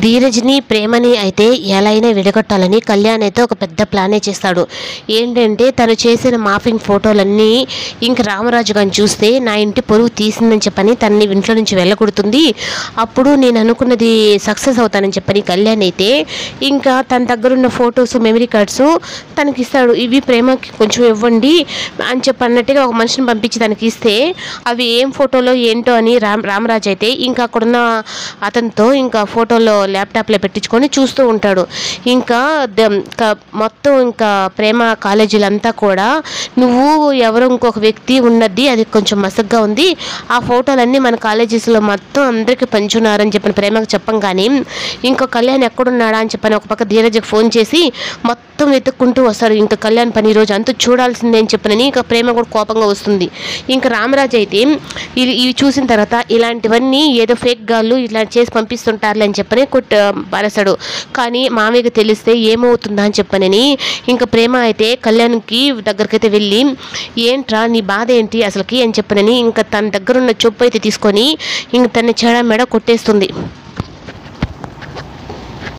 ధీరజ్ని ప్రేమని అయితే ఎలా అయినా విడగొట్టాలని కళ్యాణ్ అయితే ఒక పెద్ద ప్లానే చేస్తాడు. ఏంటంటే తను చేసిన మాఫింగ్ ఫోటోలన్నీ ఇంక రామరాజు గారిని చూస్తే నా ఇంటి పొరుగు తీసిందని చెప్పని తనని ఇంట్లో నుంచి వెళ్ళగొడుతుంది. అప్పుడు నేను అనుకున్నది సక్సెస్ అవుతానని చెప్పని కళ్యాణ్ అయితే ఇంకా తన దగ్గరున్న ఫొటోస్ మెమరీ కార్డ్స్ తనకి ఇస్తాడు. ఇవి ప్రేమకి కొంచెం ఇవ్వండి అని చెప్పి అన్నట్టుగా ఒక మనిషిని పంపించి తనకి ఇస్తే అవి ఏం ఫోటోలో ఏంటో అని రామరాజు అయితే ఇంకా అక్కడున్న అతనితో ఇంకా ఫోటోలో ల్యాప్టాప్లో పెట్టించుకొని చూస్తూ ఉంటాడు. ఇంకా మొత్తం ఇంకా ప్రేమ కాలేజీలంతా కూడా నువ్వు ఎవరో ఇంకొక వ్యక్తి ఉన్నది అది కొంచెం మసగ్గా ఉంది, ఆ ఫోటోలన్నీ మన కాలేజెస్లో మొత్తం అందరికీ పంచున్నారని చెప్పిన ప్రేమకు చెప్పంగానే ఇంకా కళ్యాణ్ ఎక్కడున్నాడా అని చెప్పని ఒక పక్క ధీరజ్కి ఫోన్ చేసి మొత్తం వెతుక్కుంటూ వస్తాడు. ఇంకా కళ్యాణ్ పని ఈరోజు అంతా చూడాల్సిందే అని చెప్పనని ఇంకా ప్రేమ కూడా కోపంగా వస్తుంది. ఇంకా రామరాజు అయితే ఇవి చూసిన తర్వాత ఇలాంటివన్నీ ఏదో ఫేక్ గాళ్ళు ఇట్లా చేసి పంపిస్తుంటారులే అని చెప్పని పారేస్తాడు. కానీ మామయ్యకి తెలిస్తే ఏమవుతుందా అని చెప్పనని ఇంకా ప్రేమ అయితే కళ్యాణ్కి దగ్గరకైతే వెళ్ళి ఏంట్రా నీ బాధ ఏంటి అసలుకి అని చెప్పనని ఇంకా తన దగ్గర ఉన్న చొప్పు అయితే తీసుకొని ఇంక తన చెడ మెడ కొట్టేస్తుంది.